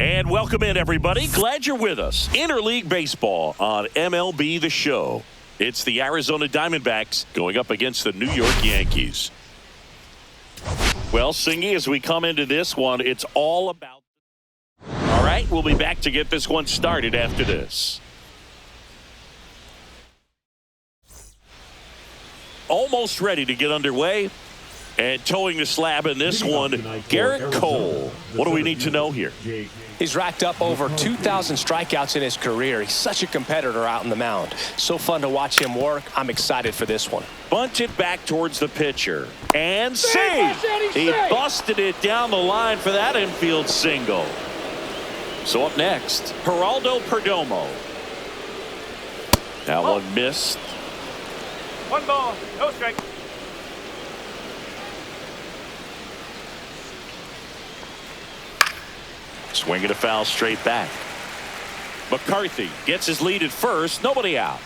And welcome in, everybody. Glad you're with us. Interleague Baseball on MLB The Show. It's the Arizona Diamondbacks going up against the New York Yankees. Well, Singy, as we come into this one, it's all about... All right, we'll be back to get this one started after this. Almost ready to get underway. And towing the slab in this one, Garrett Cole. What do we need to know here? He's racked up over 2,000 strikeouts in his career. He's such a competitor out on the mound. So fun to watch him work. I'm excited for this one. Bunted back towards the pitcher. And saved. He busted it down the line for that infield single. So up next, Geraldo Perdomo. That one missed. 1 ball, no strike. Swinging a foul straight back. McCarthy gets his lead at first. Nobody out.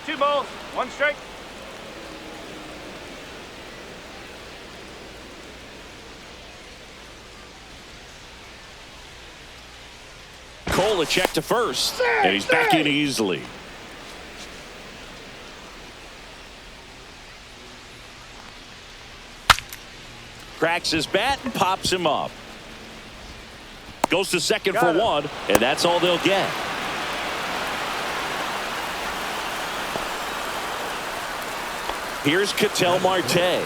2 balls, 1 strike. Cole a check to first. And he's back in easily. Cracks his bat and pops him up. Goes to second for 1, and that's all they'll get. Here's Ketel Marte.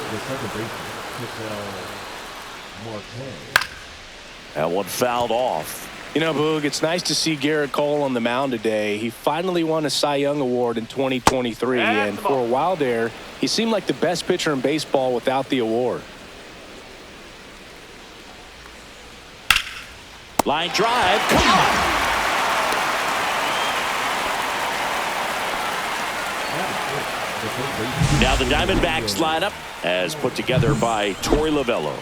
That one fouled off. You know, Boog, it's nice to see Garrett Cole on the mound today. He finally won a Cy Young Award in 2023, and for a while there, he seemed like the best pitcher in baseball without the award. Line drive. Come on. Now the Diamondbacks lineup as put together by Torey Lovullo.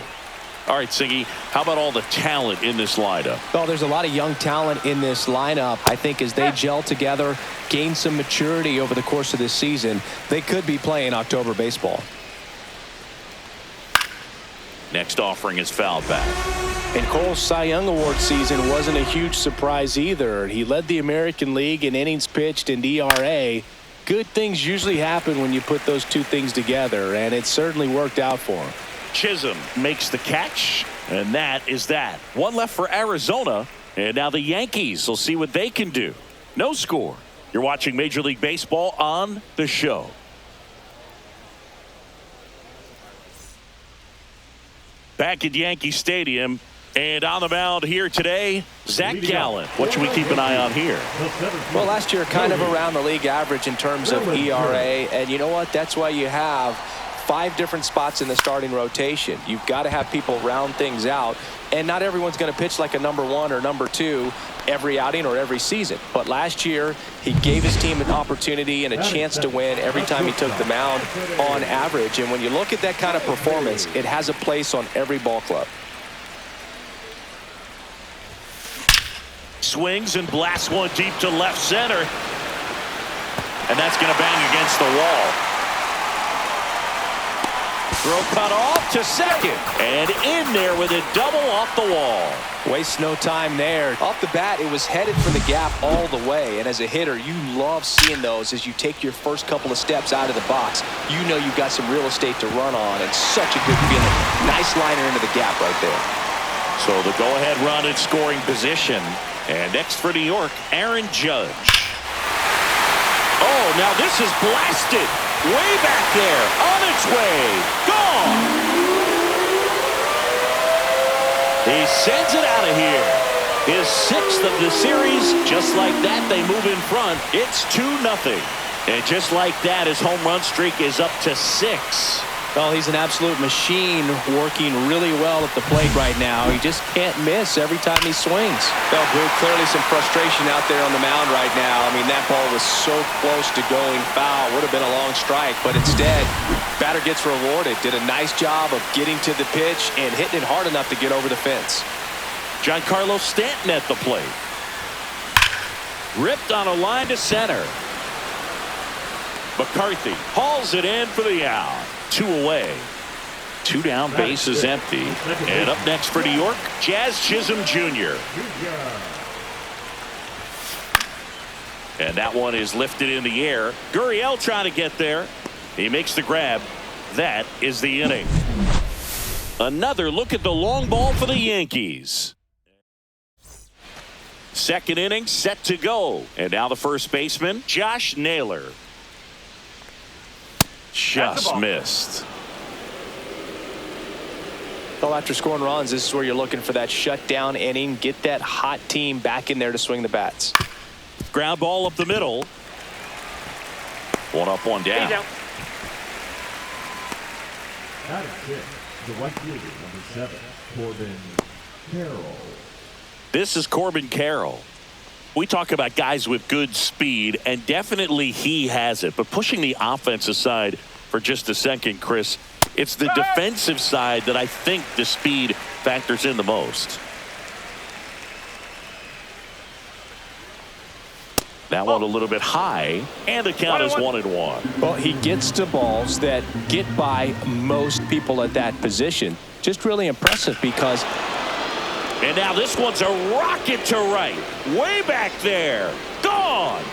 All right, Singy, how about all the talent in this lineup? Well, there's a lot of young talent in this lineup. I think as they gel together, gain some maturity over the course of this season, they could be playing October baseball. Next offering is fouled back. And Cole's Cy Young Award season wasn't a huge surprise either. He led the American League in innings pitched and ERA. Good things usually happen when you put those two things together, and it certainly worked out for him. Chisholm makes the catch, and that is that. One left for Arizona, and now the Yankees will see what they can do. No score. You're watching Major League Baseball on The Show. Back at Yankee Stadium, and on the mound here today, Zach Gallen. What should we keep an eye on here? Well, last year kind of around the league average in terms of ERA, and you know what? That's why you have 5 different spots in the starting rotation. You've got to have people round things out, and not everyone's going to pitch like a number 1 or number 2 every outing or every season. But last year, he gave his team an opportunity and a chance to win every time he took the mound on average. And when you look at that kind of performance, it has a place on every ball club. Swings and blasts one deep to left center. And that's going to bang against the wall. Throw cut off to second. And in there with it, double off the wall. Wastes no time there. Off the bat, it was headed for the gap all the way. And as a hitter, you love seeing those as you take your first couple of steps out of the box. You know you've got some real estate to run on, and such a good feeling. Nice liner into the gap right there. So the go-ahead run in scoring position. And next for New York, Aaron Judge. Oh, now this is blasted. Way back there. On its way. Gone. He sends it out of here. His 6th of the series. Just like that, they move in front. It's 2-0. And just like that, his home run streak is up to 6. Well, he's an absolute machine, working really well at the plate right now. He just can't miss every time he swings. Well, Blue, clearly some frustration out there on the mound right now. I mean, that ball was so close to going foul. Would have been a long strike, but instead, batter gets rewarded. Did a nice job of getting to the pitch and hitting it hard enough to get over the fence. Giancarlo Stanton at the plate. Ripped on a line to center. McCarthy hauls it in for the out. 2 away. Two down, bases empty. And up next for New York, Jazz Chisholm Jr. And that one is lifted in the air. Gurriel trying to get there. He makes the grab. That is the inning. Another look at the long ball for the Yankees. Second inning set to go. And now the first baseman, Josh Naylor. Just missed. Well, after scoring runs, this is where you're looking for that shutdown inning. Get that hot team back in there to swing the bats. Ground ball up the middle. One up, one down. That is it. The right fielder, number 7, Corbin Carroll. This is Corbin Carroll. We talk about guys with good speed, and definitely he has it. But pushing the offense aside for just a second, Chris, it's the defensive side that I think the speed factors in the most. That one a little bit high, and the count is 1-1. Well, he gets to balls that get by most people at that position. Just really impressive because... And now this one's a rocket to right. Way back there. Gone.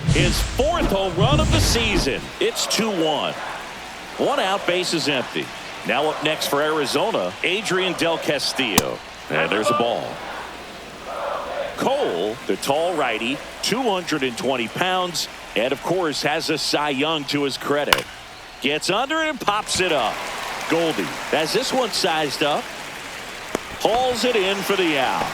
His 4th home run of the season. It's 2-1. One out, base is empty. Now up next for Arizona, Adrian Del Castillo. And there's a ball. Cole, the tall righty, 220 pounds, and of course has a Cy Young to his credit. Gets under it and pops it up. Goldie has this one sized up. Hauls it in for the out.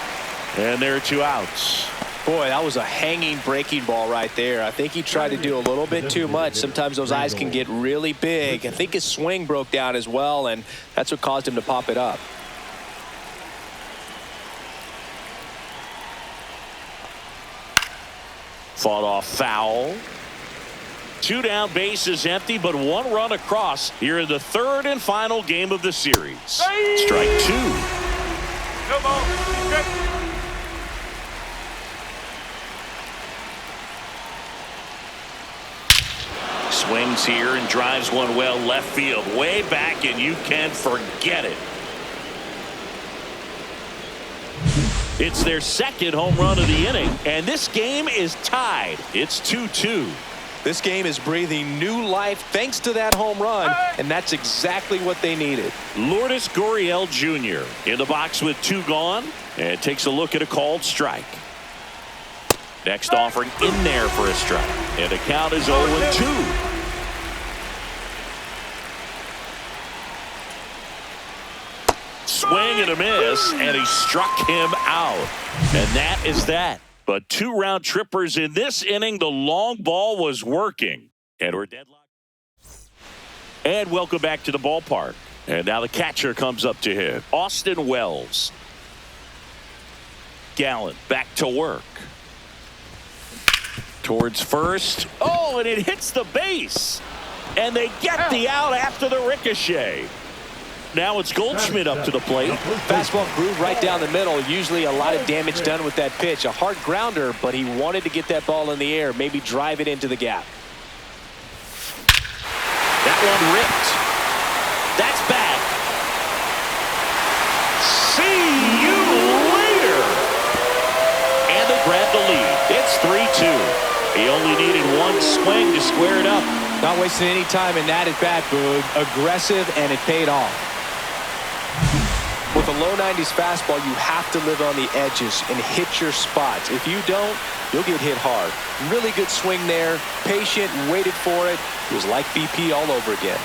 And there are 2 outs. Boy, that was a hanging breaking ball right there. I think he tried to do a little bit too much. Sometimes those eyes can get really big. I think his swing broke down as well, and that's what caused him to pop it up. Fought off foul. 2 down, bases empty, but 1 run across here in the 3rd and final game of the series. Strike 2. No ball. Strike. Swings here and drives one well left field, way back, and you can forget it. It's their 2nd home run of the inning, and this game is tied. It's 2-2. This game is breathing new life thanks to that home run, and that's exactly what they needed. Lourdes Gurriel Jr. in the box with 2 gone, and takes a look at a called strike. Next offering in there for a strike, and the count is 0-2. Swing and a miss, and he struck him out. And that is that. But 2 round trippers in this inning. The long ball was working. And we're deadlocked. And welcome back to the ballpark. And now the catcher comes up to hit. Austin Wells. Gallen back to work. Towards first. Oh, and it hits the base. And they get the out after the ricochet. Now it's Goldschmidt up to the plate. Fastball groove right down the middle. Usually a lot of damage done with that pitch. A hard grounder, but he wanted to get that ball in the air, maybe drive it into the gap. That one ripped. That's back. See you later. And they grab the lead. It's 3-2. He only needed 1 swing to square it up. Not wasting any time in that at bat, Boog. Aggressive, and it paid off. With a low 90s fastball, you have to live on the edges and hit your spots. If you don't, you'll get hit hard. Really good swing there. Patient, waited for it. It was like BP all over again.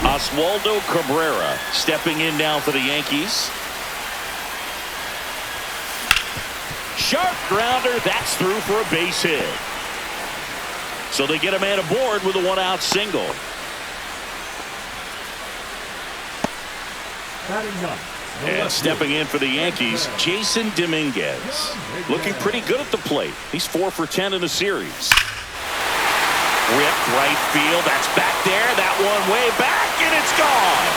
Oswaldo Cabrera stepping in now for the Yankees. Sharp grounder. That's through for a base hit. So they get a man aboard with a 1-out single. And stepping in for the Yankees, Jason Dominguez. Looking pretty good at the plate. He's 4 for 10 in the series. Ripped right field. That's back there. That one way back, and it's gone.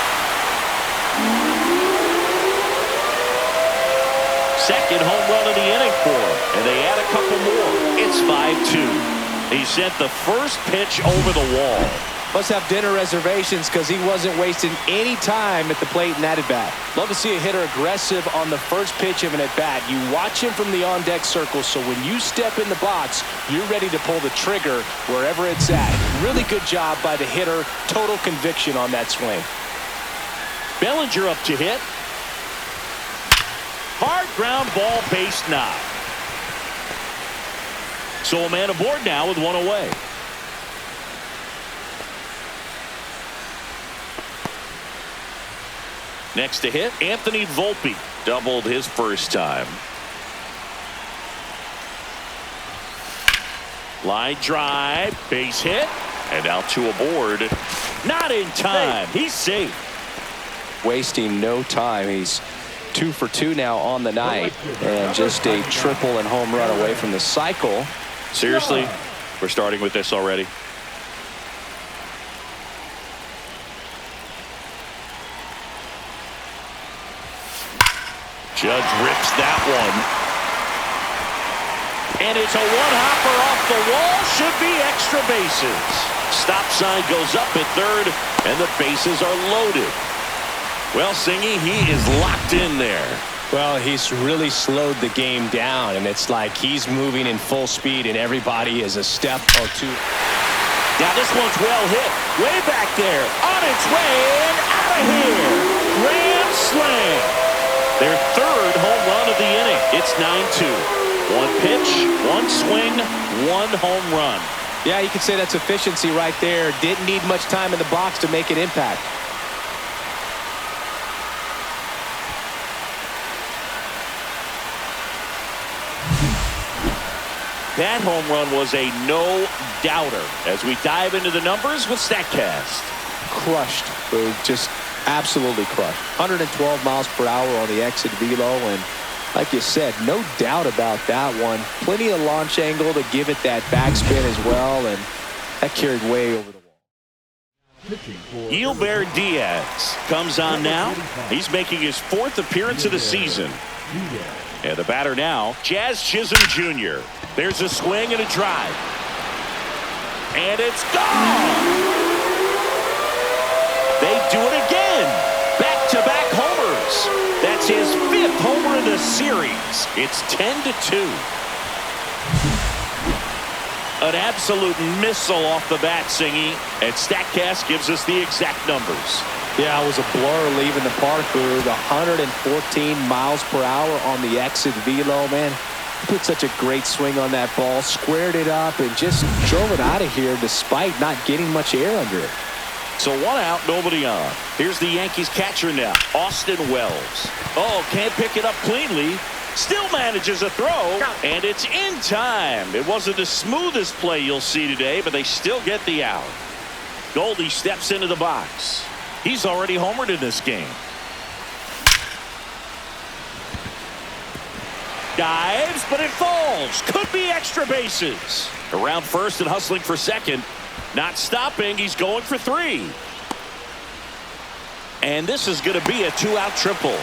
Second home run of the inning for him. And they add a couple more. It's 5-2. He sent the first pitch over the wall. Must have dinner reservations because he wasn't wasting any time at the plate in that at-bat. Love to see a hitter aggressive on the first pitch of an at-bat. You watch him from the on-deck circle, so when you step in the box, you're ready to pull the trigger wherever it's at. Really good job by the hitter. Total conviction on that swing. Bellinger up to hit. Hard ground ball, base knock. So a man aboard now with one away. Next to hit, Anthony Volpe doubled his first time. Line drive, base hit, and out to aboard. Not in time. He's safe. Wasting no time. He's 2 for 2 now on the night, and just a triple and home run away from the cycle. Seriously, we're starting with this already. Judge rips that one. And it's a one-hopper off the wall. Should be extra bases. Stop sign goes up at third, and the bases are loaded. Well, Singy, he is locked in there. Well, he's really slowed the game down, and it's like he's moving in full speed, and everybody is a step or two. Now this one's well hit. Way back there. On its way and out of here. Grand slam. Their third home run of the inning. It's 9-2. One pitch, one swing, one home run. Yeah, you could say that's efficiency right there. Didn't need much time in the box to make an impact. That home run was a no-doubter. As we dive into the numbers with StatCast. Crushed. Just absolutely crushed. 112 miles per hour on the exit velo, and like you said, no doubt about that one. Plenty of launch angle to give it that backspin as well, and that carried way over the wall. Gilbert Diaz comes on now. He's making his 4th appearance of the season. And the batter now, Jazz Chisholm Jr. There's a swing and a drive. And it's gone! They do it again. Back-to-back homers. That's his 5th homer of the series. It's 10-2. An absolute missile off the bat, Singy. And StatCast gives us the exact numbers. Yeah, it was a blur leaving the park. The 114 miles per hour on the exit velo, man. He put such a great swing on that ball, squared it up, and just drove it out of here despite not getting much air under it. So one out, nobody on. Here's the Yankees catcher now, Austin Wells. Oh, can't pick it up cleanly. Still manages a throw, and it's in time. It wasn't the smoothest play you'll see today, but they still get the out. Goldie steps into the box. He's already homered in this game. Dives, but it falls. Could be extra bases. Around first and hustling for second. Not stopping. He's going for 3. And this is going to be a 2-out triple.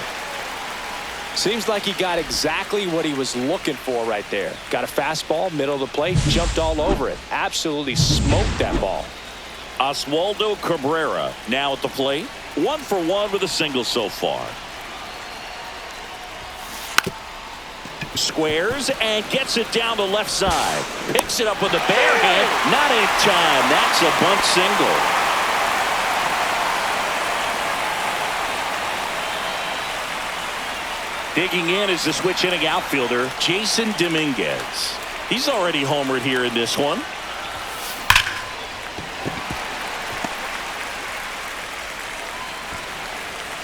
Seems like he got exactly what he was looking for right there. Got a fastball, middle of the plate, jumped all over it. Absolutely smoked that ball. Oswaldo Cabrera now at the plate. 1 for 1 with a single so far. Squares and gets it down the left side. Picks it up with the bare hand. Not in time. That's a bunt single. Digging in is the switch inning outfielder, Jason Dominguez. He's already homered here in this one.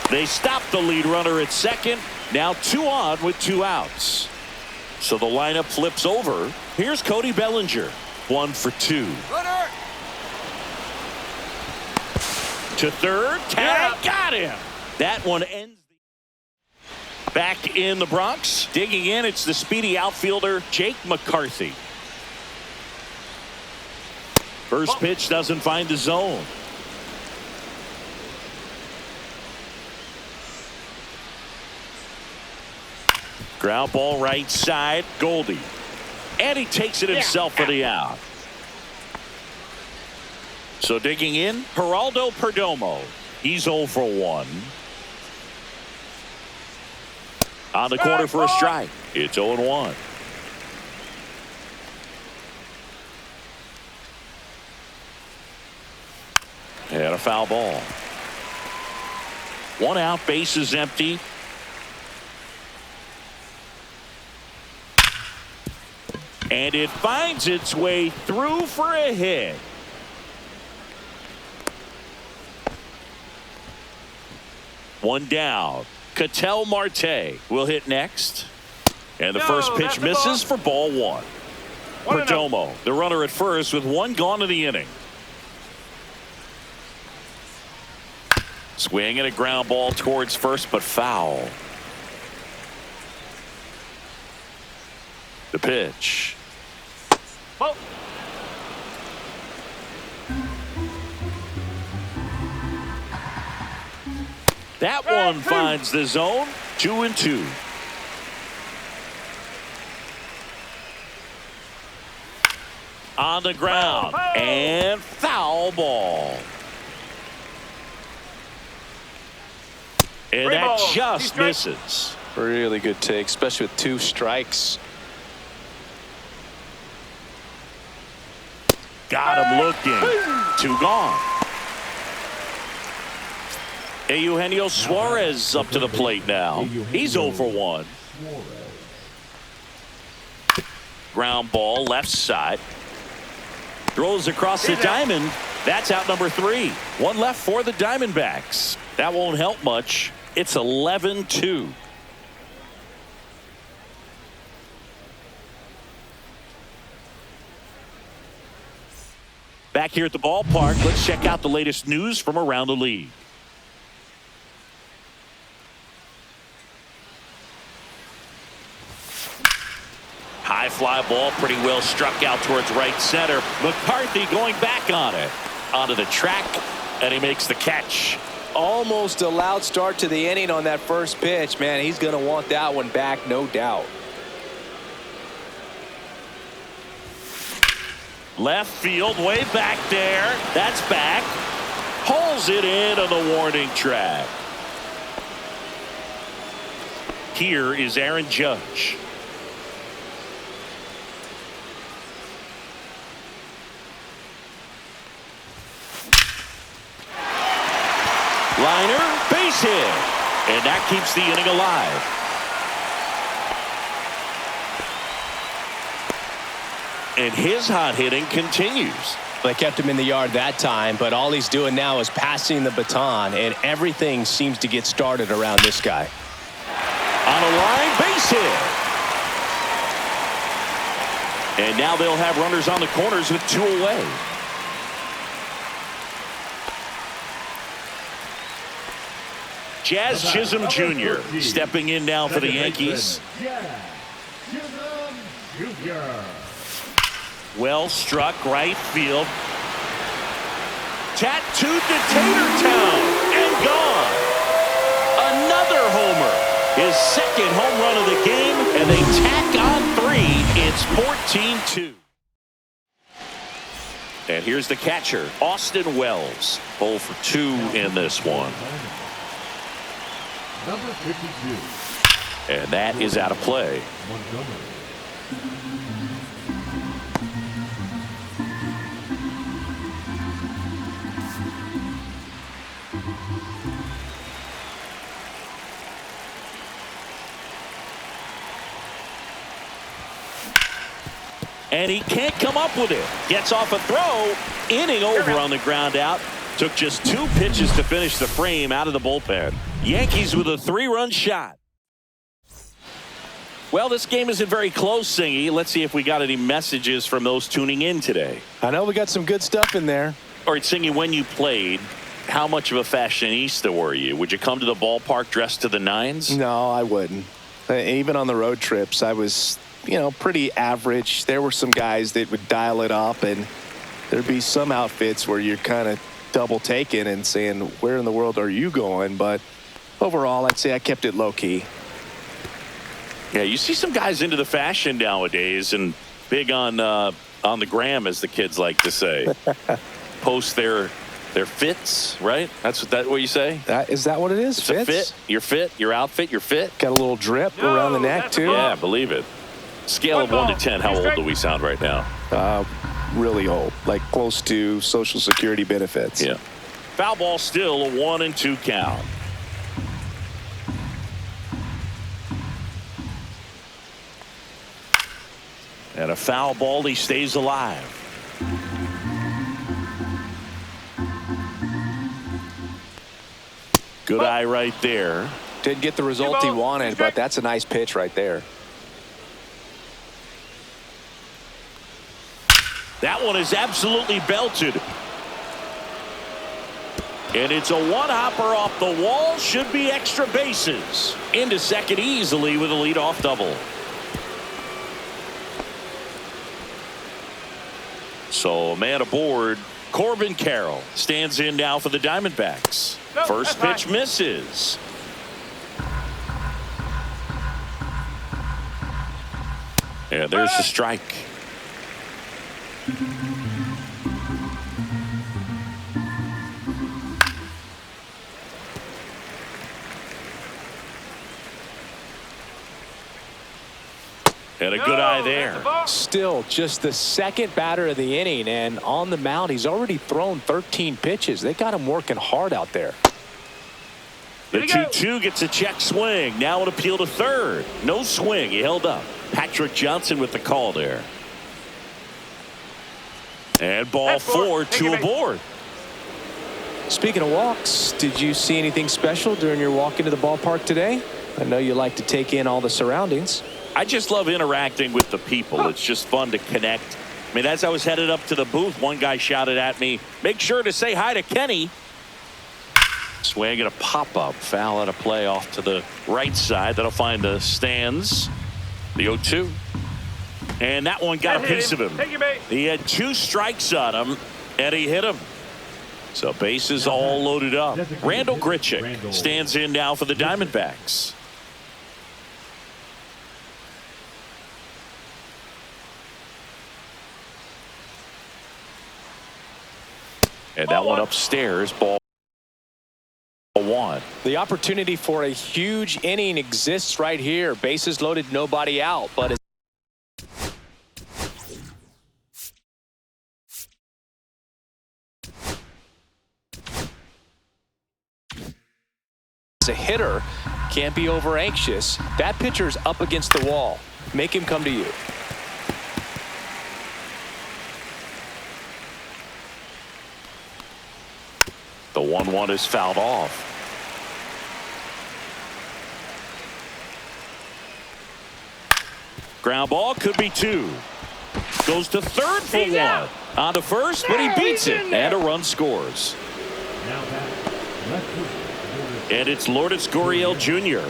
They stop the lead runner at second. Now 2 on with 2 outs. So the lineup flips over. Here's Cody Bellinger. 1 for 2. Runner. To third. Tag. Got him. That one ends. Back in the Bronx. Digging in, it's the speedy outfielder, Jake McCarthy. First pitch doesn't find the zone. Ground ball right side, Goldie. And he takes it himself for the out. So digging in, Geraldo Perdomo. He's 0 for 1. On the corner for a strike. It's 0-1. And a foul ball. 1 out, base is empty. And it finds its way through for a hit. One down. Ketel Marte will hit next. And the first pitch misses for ball 1. Perdomo, the runner at first with 1 gone in the inning. Swing and a ground ball towards first, but foul. The pitch. Oh. That one finds the zone. 2-2. On the ground. And foul ball. And that just misses. Really good take, especially with 2 strikes. Got him looking. 2 gone. Eugenio Suarez up to the plate now. He's 0 for 1. Ground ball left side. Throws across the diamond. That's out number 3. 1 left for the Diamondbacks. That won't help much. It's 11-2. Back here at the ballpark, let's check out the latest news from around the league. High fly ball, pretty well struck out towards right center. McCarthy going back on it. Onto the track, and he makes the catch. Almost a loud start to the inning on that first pitch. Man, he's going to want that one back, no doubt. Left field, way back there. That's back. Pulls it in on the warning track. Here is Aaron Judge. Liner, base hit. And that keeps the inning alive. And his hot hitting continues. They kept him in the yard that time, but all he's doing now is passing the baton, and everything seems to get started around this guy. On a line, base hit. And now they'll have runners on the corners with 2 away. Jazz Chisholm Jr. stepping in now for the Yankees. Well struck right field. Tattooed to Tatertown and gone. Another homer. His second home run of the game, and they tack on 3. It's 14-2. And here's the catcher, Austin Wells. 0 for 2 in this one. Number 52. And that is out of play. Montgomery. And he can't come up with it. Gets off a throw. Inning over on the ground out. Took just 2 pitches to finish the frame out of the bullpen. Yankees with a 3-run shot. Well, this game isn't very close, Singy. Let's see if we got any messages from those tuning in today. I know we got some good stuff in there. All right, Singy, when you played, how much of a fashionista were you? Would you come to the ballpark dressed to the nines? No, I wouldn't. Even on the road trips, I was, pretty average. There were some guys that would dial it up, and there'd be some outfits where you're kind of double taking and saying, where in the world are you going? But overall, I'd say I kept it low key. Yeah, you see some guys into the fashion nowadays and big on the gram, as the kids like to say. post their fits, right? That's what you say? Is that what it is? It's a fit. You're fit. Your outfit. You're fit. Got a little drip around the neck, too. Yeah, believe it. Scale of 1 to 10, how old do we sound right now? Really old, like close to Social Security benefits. Yeah. Foul ball still a 1-2 count. And a foul ball, he stays alive. Good eye right there. Didn't get the result he wanted, but that's a nice pitch right there. That one is absolutely belted. And it's a one-hopper off the wall. Should be extra bases. Into second easily with a leadoff double. So a man aboard. Corbin Carroll stands in now for the Diamondbacks. First pitch misses. And there's the strike. And a good eye there. Still just the second batter of the inning, and on the mound he's already thrown 13 pitches. They got him working hard out there. The 2-2 gets a check swing. Now an appeal to third. No swing. He held up. Patrick Johnson with the call there. And ball 4, 2 aboard. Speaking of walks, did you see anything special during your walk into the ballpark today? I know you like to take in all the surroundings. I just love interacting with the people. It's just fun to connect. I mean, as I was headed up to the booth, one guy shouted at me, "Make sure to say hi to Kenny." Swing and a pop-up. Foul out of play off to the right side. That'll find the stands. The 0-2. And that one got a piece of him. He had 2 strikes on him, and he hit him. So bases all loaded up. Randall Grichuk stands in now for the Diamondbacks. And that one upstairs, ball 1. The opportunity for a huge inning exists right here. Bases loaded, nobody out, but as a hitter, can't be over anxious. That pitcher's up against the wall. Make him come to you. The 1-1 is fouled off. Ground ball, could be 2. Goes to third for 1. On to first, but he beats it. And a run scores. And it's Lourdes Gurriel Jr.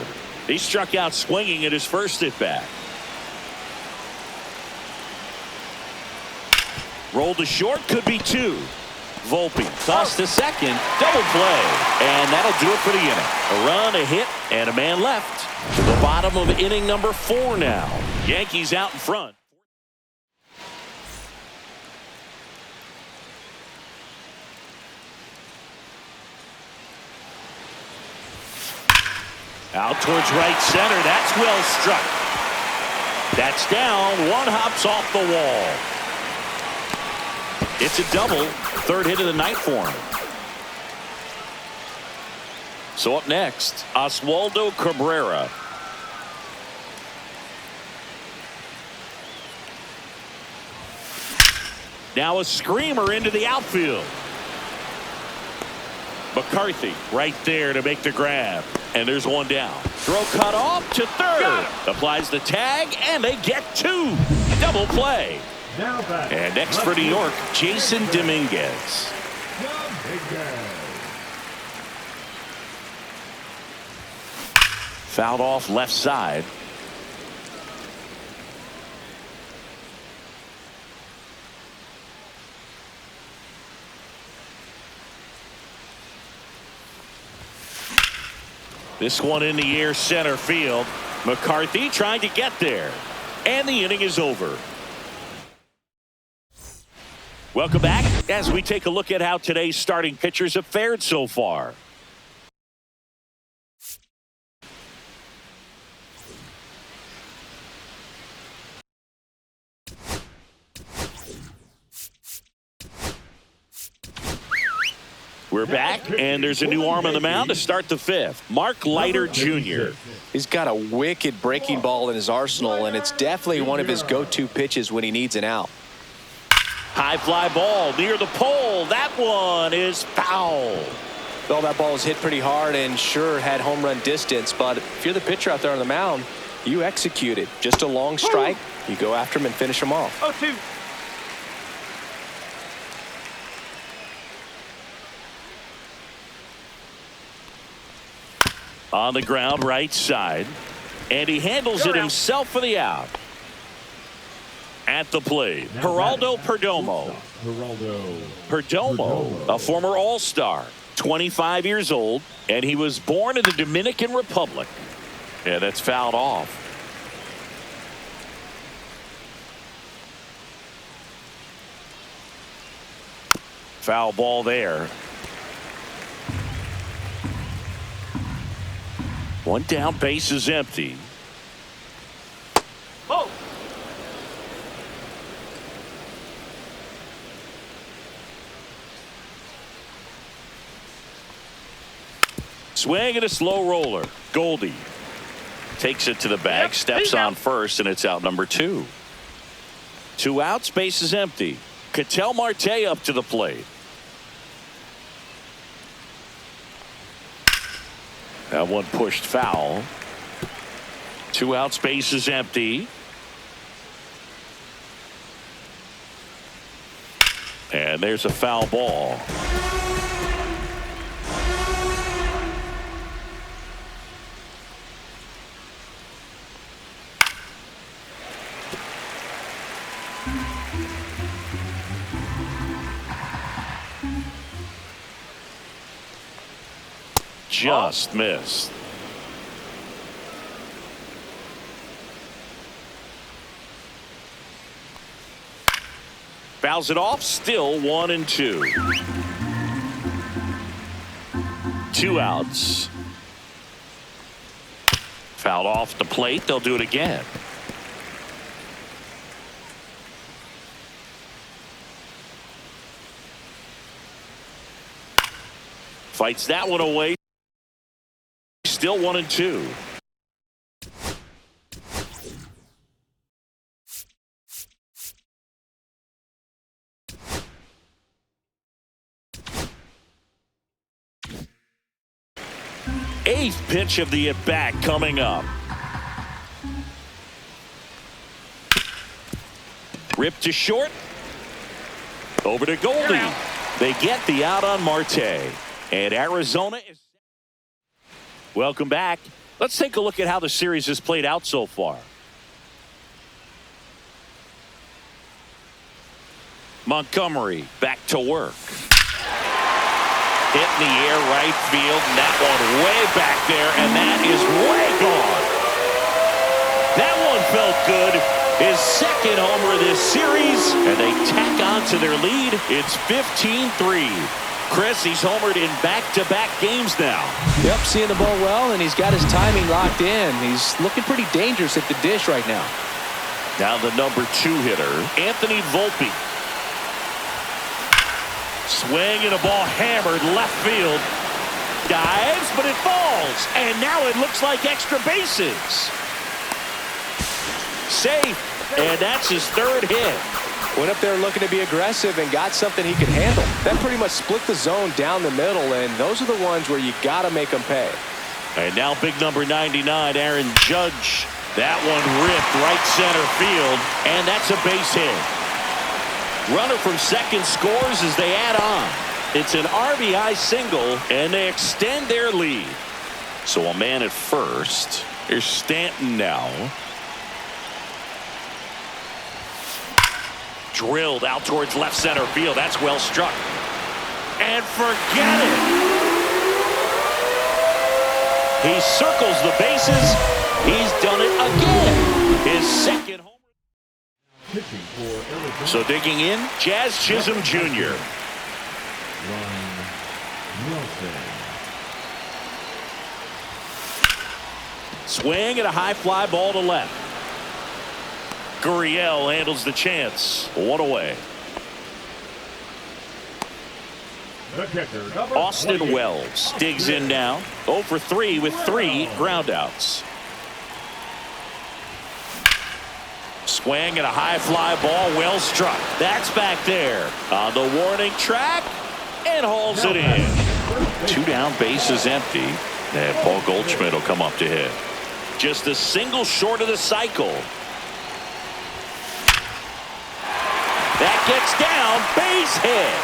He struck out swinging at his first at bat. Rolled to short, could be 2. Volpe tossed to second, double play, and that'll do it for the inning. A run, a hit, and a man left. To the bottom of inning number 4 now. Yankees out in front. Out towards right center. That's well struck. That's down. One hops off the wall. It's a double. Third hit of the night for him. So up next, Oswaldo Cabrera. Now a screamer into the outfield. McCarthy right there to make the grab. And there's one down. Throw cut off to third. Applies the tag, and they get 2. Double play. And next for New York, Jason Dominguez. Fouled off left side. This one in the air center field. McCarthy trying to get there. And the inning is over. Welcome back as we take a look at how today's starting pitchers have fared so far. We're back, and there's a new arm on the mound to start the fifth. Mark Leiter Jr. He's got a wicked breaking ball in his arsenal, and it's definitely one of his go-to pitches when he needs an out. High fly ball near the pole. That one is foul. Well, that ball was hit pretty hard and sure had home run distance, but if you're the pitcher out there on the mound, you execute it. Just a long strike. You go after him and finish him off. 0-2. On the ground, right side. And he handles it himself for the out. At the plate, Geraldo Perdomo. Perdomo, a former All-Star, 25 years old, and he was born in the Dominican Republic. Yeah, that's fouled off. Foul ball there. One down, base is empty. Oh. Swing and a slow roller. Goldie takes it to the bag, steps on first, and it's out number 2. 2 outs, base is empty. Ketel Marte up to the plate. That one pushed foul. 2 outs, base is empty. And there's a foul ball. Just missed. Fouls it off, still 1-2. 2 outs. Fouled off the plate, they'll do it again. Fights that one away. Still 1-2. Eighth pitch of the at-bat coming up. Ripped to short. Over to Goldie. They get the out on Marte. And Arizona is... Welcome back. Let's take a look at how the series has played out so far. Montgomery back to work. Hit in the air right field, and that one way back there, and that is way gone. That one felt good. His second homer of this series, and they tack on to their lead. It's 15-3. Chris, he's homered in back-to-back games now. Yep, seeing the ball well, and he's got his timing locked in. He's looking pretty dangerous at the dish right now. Now the number 2 hitter, Anthony Volpe. Swing and a ball hammered left field. Dives, but it falls. And now it looks like extra bases. Safe, and that's his 3rd hit. Went up there looking to be aggressive and got something he could handle. That pretty much split the zone down the middle, and those are the ones where you got to make them pay. And now big number 99, Aaron Judge. That one ripped right center field, and that's a base hit. Runner from second scores as they add on. It's an RBI single, and they extend their lead. So a man at first. Here's Stanton now. Drilled out towards left center field. That's well struck. And forget it. He circles the bases. He's done it again. His second home. Pitching for Arizona. So digging in, Jazz Chisholm Jr. Ryan Wilson. Swing and a high fly ball to left. Gurriel handles the chance. One away. The catcher, number Austin 28. Wells digs in now. 0 for 3 with 3 groundouts. Swing and a high fly ball well struck. That's back there on the warning track and hauls it in. 2 down, bases empty, and Paul Goldschmidt will come up to hit. Just a single short of the cycle. That gets down, base hit.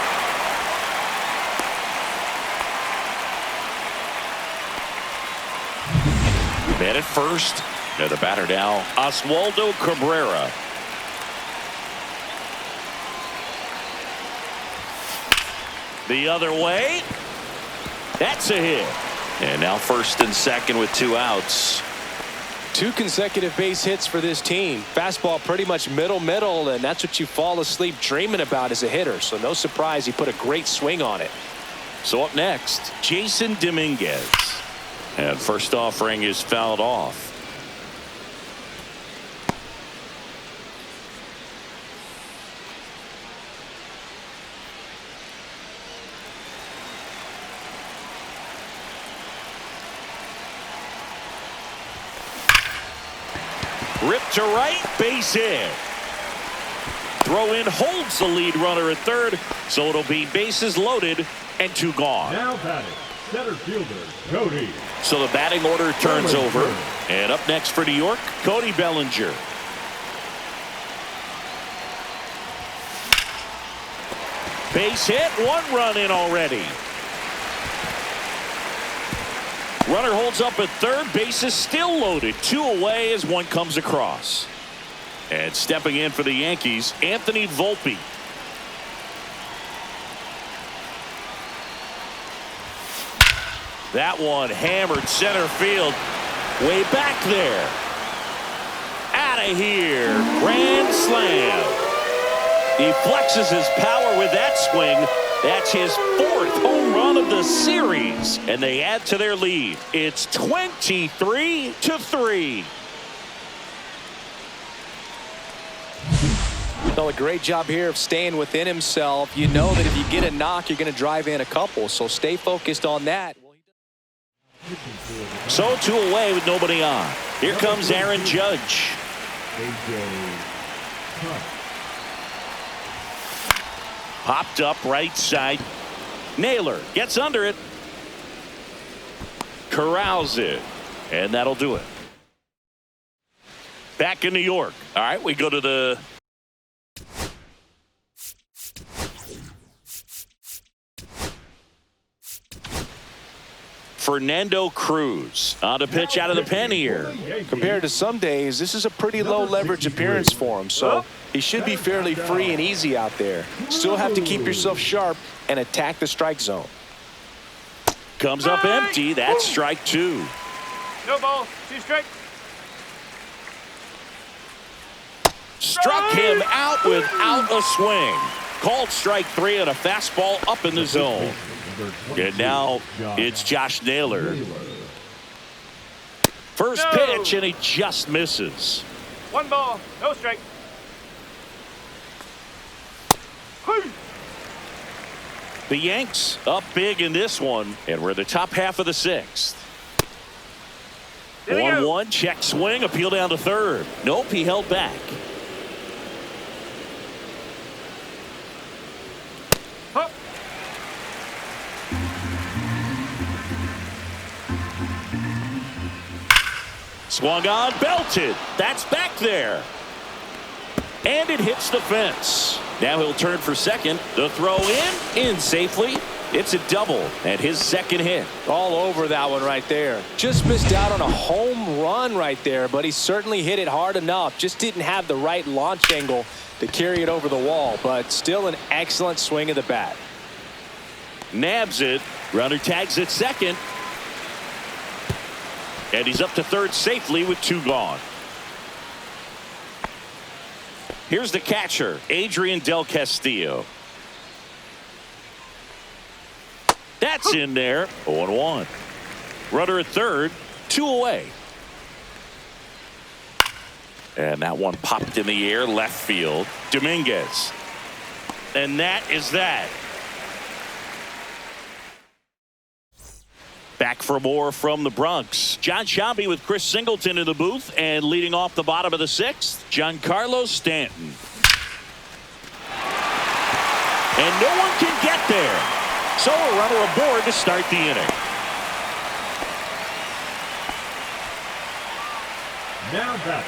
Man at first. And the batter now, Oswaldo Cabrera. The other way. That's a hit. And now first and second with 2 outs. 2 consecutive base hits for this team. Fastball pretty much middle, and that's what you fall asleep dreaming about as a hitter. So no surprise he put a great swing on it. So up next, Jason Dominguez. And first offering is fouled off. Ripped to right, base hit. Throw in holds the lead runner at third, so it'll be bases loaded and 2 gone. Now batting, center fielder, Cody. So the batting order turns over. And up next for New York, Cody Bellinger. Base hit, 1 run in already. Runner holds up at third, bases still loaded. 2 away as 1 comes across. And stepping in for the Yankees, Anthony Volpe. That one hammered center field. Way back there. Out of here. Grand slam. He flexes his power with that swing. That's his 4th home run of the series. And they add to their lead. It's 23-3. Done a great job here of staying within himself. You know that if you get a knock, you're going to drive in a couple. So stay focused on that. So 2 away with nobody on. Here comes Aaron Judge. Popped up right side. Naylor gets under it. Corrals it. And that'll do it. Back in New York. All right, we go to the Fernando Cruz on to pitch out of the pen here. Compared to some days, this is a pretty low leverage appearance for him. So he should be fairly free and easy out there. Still have to keep yourself sharp and attack the strike zone. Comes up empty. That's strike 2. No ball. 2 strike. Struck him out without a swing. Called strike 3 on a fastball up in the zone. And now it's Josh Naylor. First pitch, and he just misses. 1 ball. No strike. The Yanks up big in this one, and we're in the top half of the 6th. 1-1, check swing, appeal down to third. Nope, he held back. Up. Swung on, belted. That's back there. And it hits the fence. Now he'll turn for second. The throw in safely. It's a double and his 2nd hit. All over that one right there. Just missed out on a home run right there, but he certainly hit it hard enough. Just didn't have the right launch angle to carry it over the wall, but still an excellent swing of the bat. Nabs it. Runner tags at second. And he's up to third safely with 2 gone. Here's the catcher, Adrian Del Castillo. That's in there. 0-1. Runner at third, 2 away. And that one popped in the air, left field. Dominguez. And that is that. Back for more from the Bronx. John Sciambi with Chris Singleton in the booth, and leading off the bottom of the 6th, Giancarlo Stanton. And no one can get there. So a runner aboard to start the inning. Now back.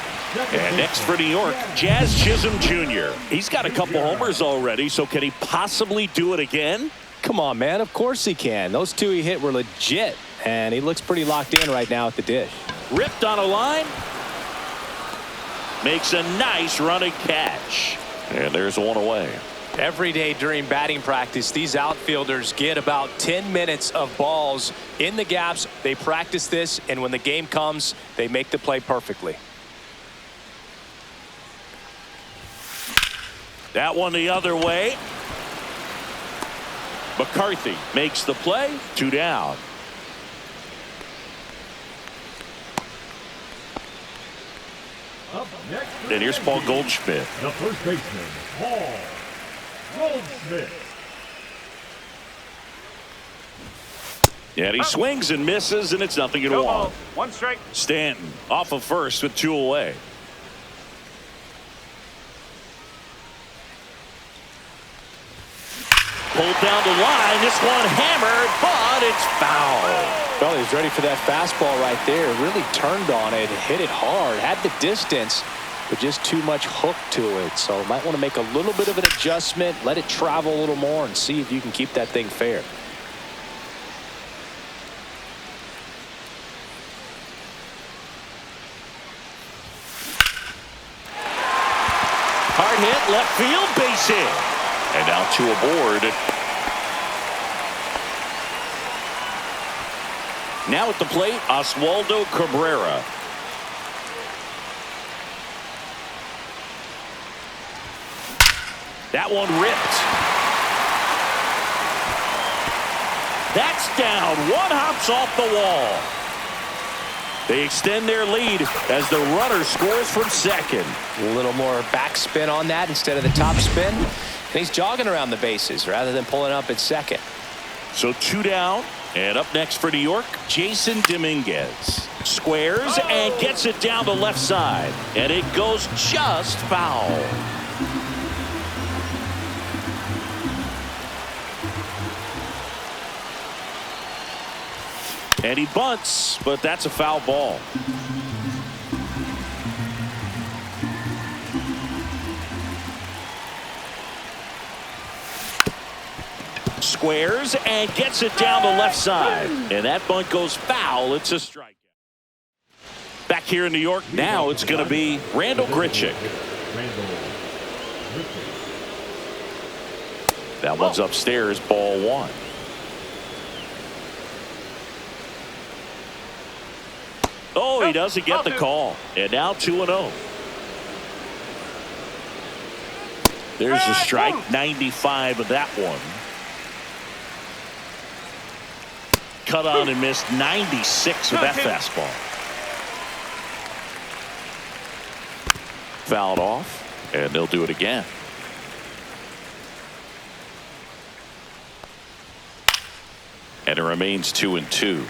And next for New York, Jazz Chisholm Jr. He's got a couple homers already, so can he possibly do it again? Come on, man. Of course he can. Those 2 he hit were legit, and he looks pretty locked in right now at the dish. Ripped on a line. Makes a nice running catch. And there's 1 away. Every day during batting practice, these outfielders get about 10 minutes of balls in the gaps. They practice this, and when the game comes, they make the play perfectly. That one the other way. McCarthy makes the play. 2 down. Up next. And here's Paul Goldschmidt. The first baseman, Paul Goldschmidt. And he swings and misses, and it's 0-1. No ball. 1 strike. Stanton off of first with 2 away. Pulled down the line. This one hammered, but it's foul. Well, he's ready for that fastball right there. Really turned on it, hit it hard, had the distance, but just too much hook to it. So might want to make a little bit of an adjustment, let it travel a little more, and see if you can keep that thing fair. Hard hit, left field, base hit. And now 2 aboard. Now at the plate, Oswaldo Cabrera. That one ripped. That's down. 1 hops off the wall. They extend their lead as the runner scores from second. A little more backspin on that instead of the top spin. And he's jogging around the bases rather than pulling up at second. So 2 down. And up next for New York, Jason Dominguez. Squares and gets it down the left side. And it goes just foul. And he bunts, but that's a foul ball. Squares and gets it down the left side. And that bunt goes foul. It's a strikeout. Back here in New York, now it's going to be Randal Grichuk. That one's upstairs, ball 1. Oh, he doesn't get the call. And now 2-0. There's the strike, 95 of that one. Cut on and missed 96 with that fastball. Fouled off, and they'll do it again. And it remains 2-2.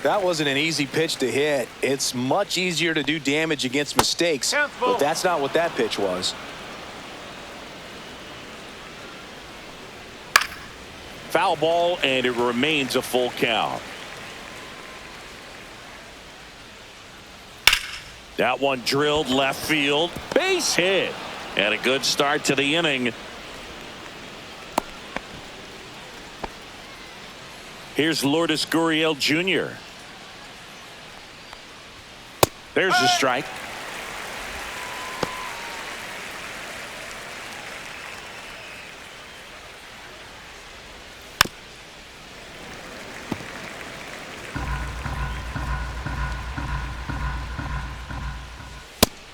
That wasn't an easy pitch to hit. It's much easier to do damage against mistakes, but that's not what that pitch was. Foul ball, and it remains a full count. That one drilled left field. Base hit. And a good start to the inning. Here's Lourdes Gurriel Jr. There's the strike.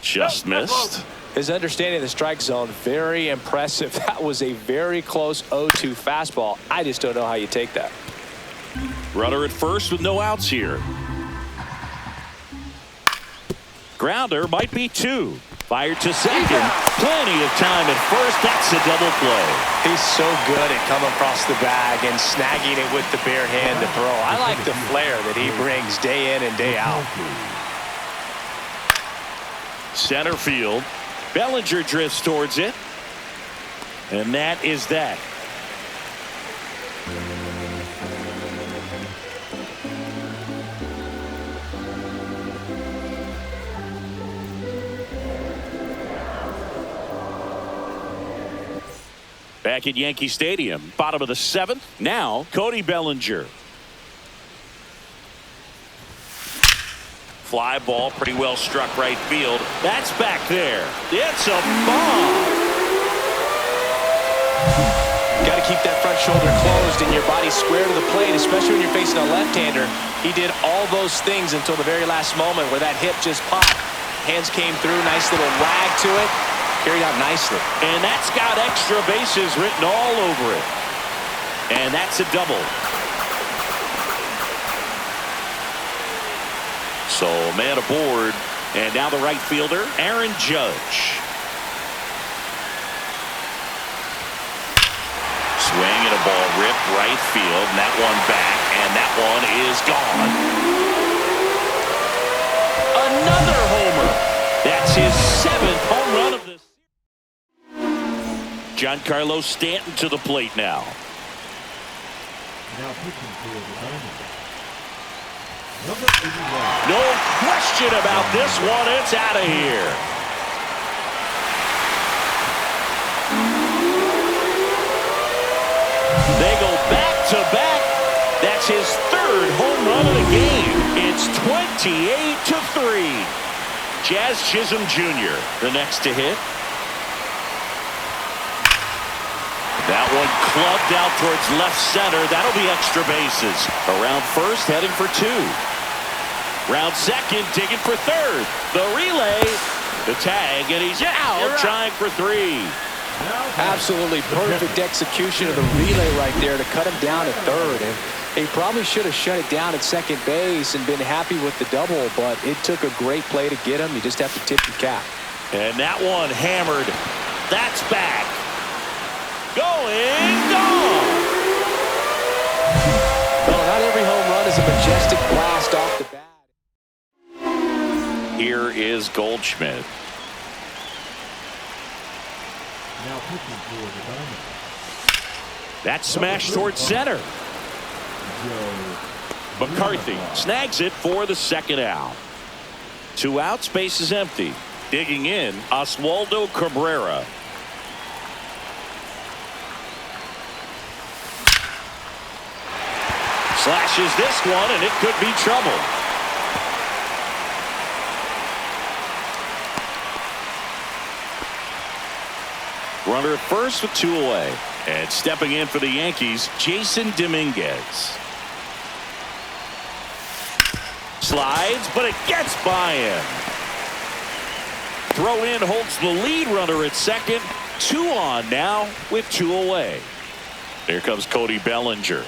Just missed. His understanding of the strike zone, very impressive. That was a very close 0-2 fastball. I just don't know how you take that. Runner at first with no outs here. Grounder might be 2. Fired to second. Plenty of time at first. That's a double play. He's so good at coming across the bag and snagging it with the bare hand to throw. I like the flair that he brings day in and day out. Center field. Bellinger drifts towards it. And that is that. Back at Yankee Stadium, bottom of the 7th. Now, Cody Bellinger. Fly ball, pretty well struck right field. That's back there. It's a bomb. Got to keep that front shoulder closed and your body square to the plate, especially when you're facing a left-hander. He did all those things until the very last moment where that hip just popped. Hands came through, nice little wag to it. Carried out nicely. And that's got extra bases written all over it. And that's a double. So man aboard. And now the right fielder, Aaron Judge. Swing and a ball ripped right field. And that one back. And that one is gone. Another homer. That's his 7th home run of this. Giancarlo Stanton to the plate now. Now pitching for the Diamondbacks, number 81. No question about this one. It's out of here. They go back to back. That's his 3rd home run of the game. It's 28-3. Jazz Chisholm Jr. the next to hit. That one clubbed out towards left center. That'll be extra bases. Around first, heading for 2. Round second, digging for 3rd. The relay, the tag, and he's out trying for 3. Absolutely perfect execution of the relay right there to cut him down at 3rd. And he probably should have shut it down at second base and been happy with the double, but it took a great play to get him. You just have to tip your cap. And that one hammered. That's back. Going, gone. Well, not every home run is a majestic blast off the bat. Here is Goldschmidt. Now pitching for the Diamondbacks, That smash towards center. Joe McCarthy snags it for the 2nd out. 2 outs, base is empty. Digging in, Oswaldo Cabrera. Slashes this one, and it could be trouble. Runner at first with 2 away. And stepping in for the Yankees, Jason Dominguez. Slides, but it gets by him. Throw in holds the lead runner at 2nd. 2 on now with 2 away. Here comes Cody Bellinger.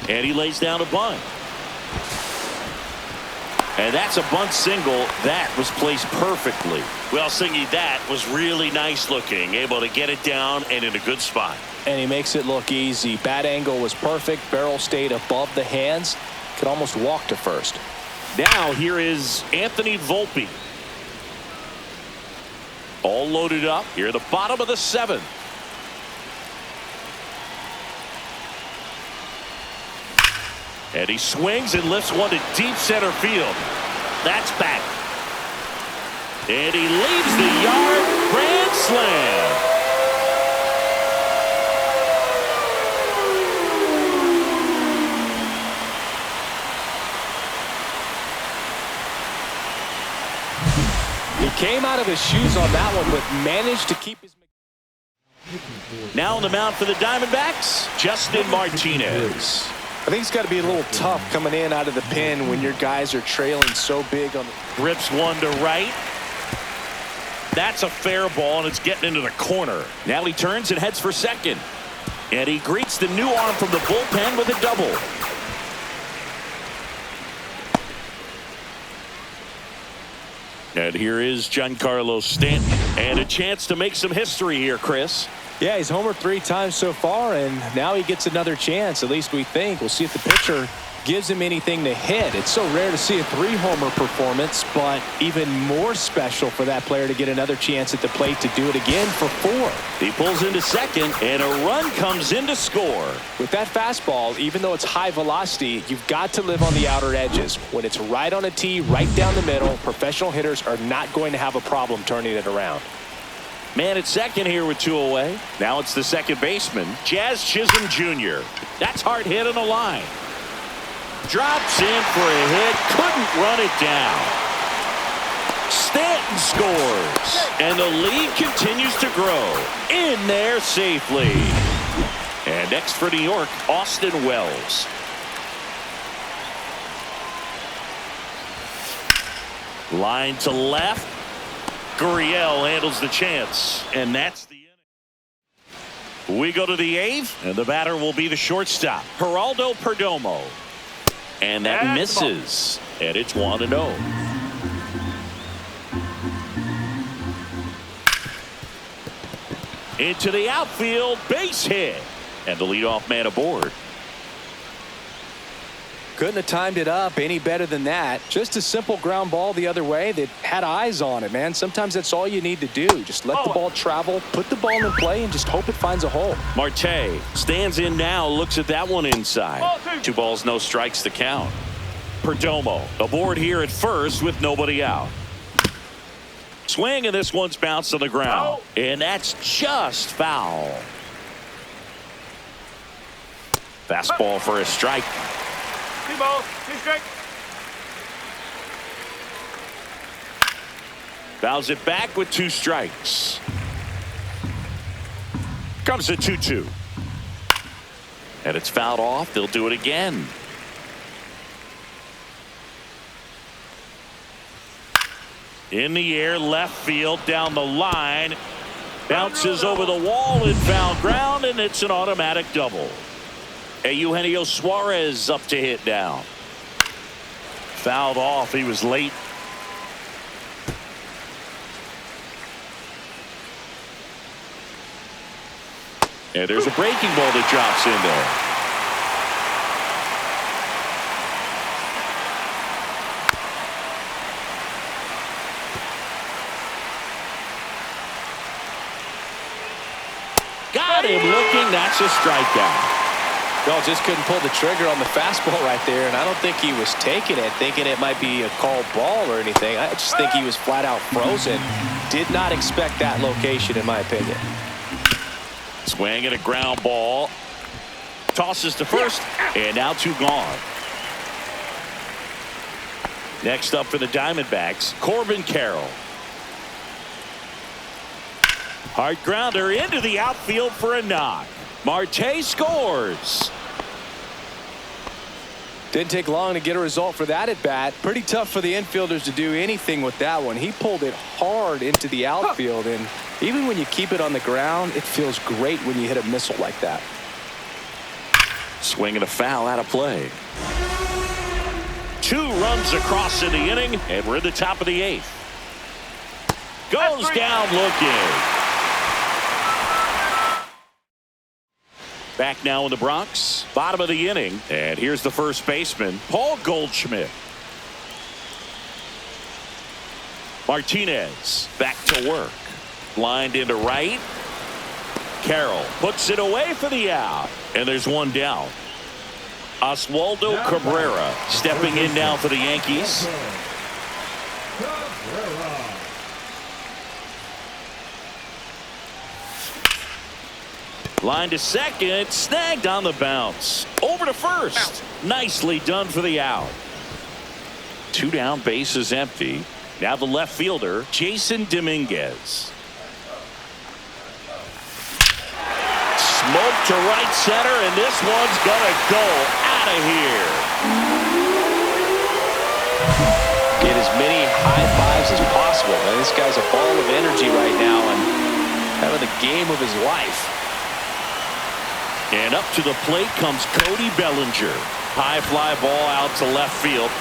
And he lays down a bunt. And that's a bunt single. That was placed perfectly. Well, Singy, that was really nice looking. Able to get it down and in a good spot. And he makes it look easy. Bat angle was perfect. Barrel stayed above the hands. Could almost walk to first. Now here is Anthony Volpe. All loaded up. Here at the bottom of the 7th. And he swings and lifts one to deep center field. That's back. And he leaves the yard. Grand slam. He came out of his shoes on that one, but managed to keep his... Now on the mound for the Diamondbacks, Justin Martinez. I think it's got to be a little tough coming in out of the pen when your guys are trailing so big on the... Rips one to right. That's a fair ball, and it's getting into the corner. Now he turns and heads for second. And he greets the new arm from the bullpen with a double. And here is Giancarlo Stanton. And a chance to make some history here, Chris. Yeah, he's homered 3 times so far, and now he gets another chance, at least we think. We'll see if the pitcher gives him anything to hit. It's so rare to see a 3-homer performance, but even more special for that player to get another chance at the plate to do it again for 4. He pulls into second, and a run comes in to score. With that fastball, even though it's high velocity, you've got to live on the outer edges. When it's right on a tee, right down the middle, professional hitters are not going to have a problem turning it around. Man at second here with 2 away. Now it's the second baseman, Jazz Chisholm Jr. That's hard hit on the line. Drops in for a hit. Couldn't run it down. Stanton scores. And the lead continues to grow. In there safely. And next for New York, Austin Wells. Line to left. Gurriel handles the chance. And that's the inning. We go to the 8th. And the batter will be the shortstop, Geraldo Perdomo. And that misses. And it's 1-0. Into the outfield, base hit. And the leadoff man aboard. Couldn't have timed it up any better than that. Just a simple ground ball the other way that had eyes on it, man. Sometimes that's all you need to do. Just let the ball travel, put the ball in play, and just hope it finds a hole. Marte stands in now, looks at that one inside. 2 balls, no strikes to count. Perdomo aboard here at first with nobody out. Swing, and this one's bounced on the ground. And that's just foul. Fastball for a strike. 2 balls, 2 strikes. Fouls it back with 2 strikes. Comes a 2-2. And it's fouled off. They'll do it again. In the air, left field, down the line. Bounces over the wall in foul ground, and it's an automatic double. Eugenio Suarez up to hit down. Fouled off. He was late. And there's a breaking ball that drops in there. Got him looking. That's a strikeout. No, just couldn't pull the trigger on the fastball right there, and I don't think he was taking it, thinking it might be a called ball or anything. I just think he was flat out frozen. Did not expect that location, in my opinion. Swing and a ground ball. Tosses to first, and now 2 gone. Next up for the Diamondbacks, Corbin Carroll. Hard grounder into the outfield for a knock. Marte scores. Didn't take long to get a result for that at bat. Pretty tough for the infielders to do anything with that one. He pulled it hard into the outfield, and even when you keep it on the ground, it feels great when you hit a missile like that. Swing and a foul out of play. 2 runs across in the inning, and we're in the top of the 8th. Goes down looking. Back now in the Bronx, bottom of the inning, and here's the first baseman, Paul Goldschmidt. Martinez back to work. Lined into right. Carroll puts it away for the out, and there's 1 down. Oswaldo Cabrera stepping in now for the Yankees. Line to second, snagged on the bounce. Over to first. Nicely done for the out. 2 down, bases empty. Now the left fielder, Jason Dominguez. Smoke to right center, and this one's gonna go out out of here. Get as many high fives as possible. Man, this guy's a ball of energy right now and having the game of his life. And up to the plate comes Cody Bellinger. High fly ball out to left field.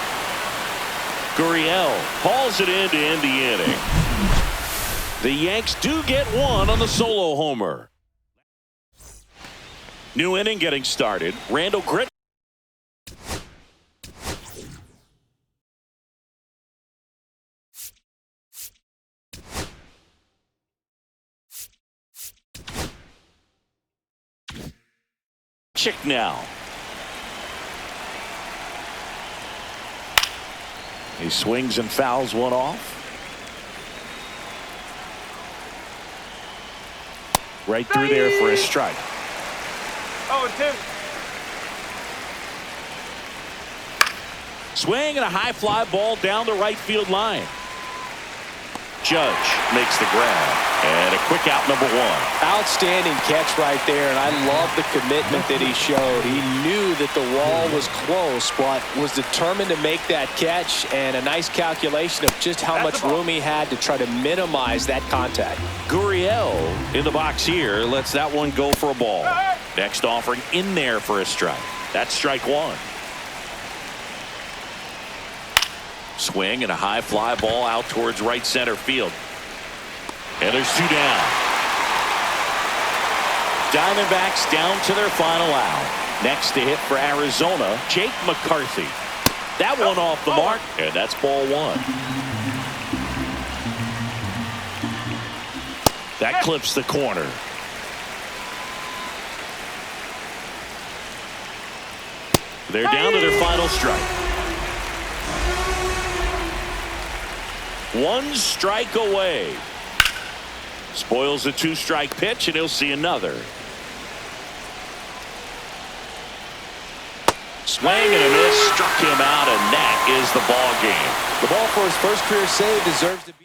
Gurriel hauls it in to end the inning. The Yanks do get one on the solo homer. New inning getting started. Randall Grit. Chick now. He swings and fouls one off. Right through there for a strike. 0-2. Swing and a high fly ball down the right field line. Judge makes the grab. And a quick out, number one. Outstanding catch right there, and I love the commitment that he showed. He knew that the wall was close, but was determined to make that catch, and a nice calculation of just how much room he had to try to minimize that contact. Gurriel in the box here lets that one go for a ball. Next offering in there for a strike. That's strike one. Swing and a high fly ball out towards right center field. And there's two down. Diamondbacks down to their final out. Next to hit for Arizona, Jake McCarthy. That one off the mark, and that's ball one. That clips the corner. They're down to their final strike. One strike away. Spoils a two-strike pitch, and he'll see another. Swing and a miss, struck him out, and that is the ball game. The ball for his first career save deserves to be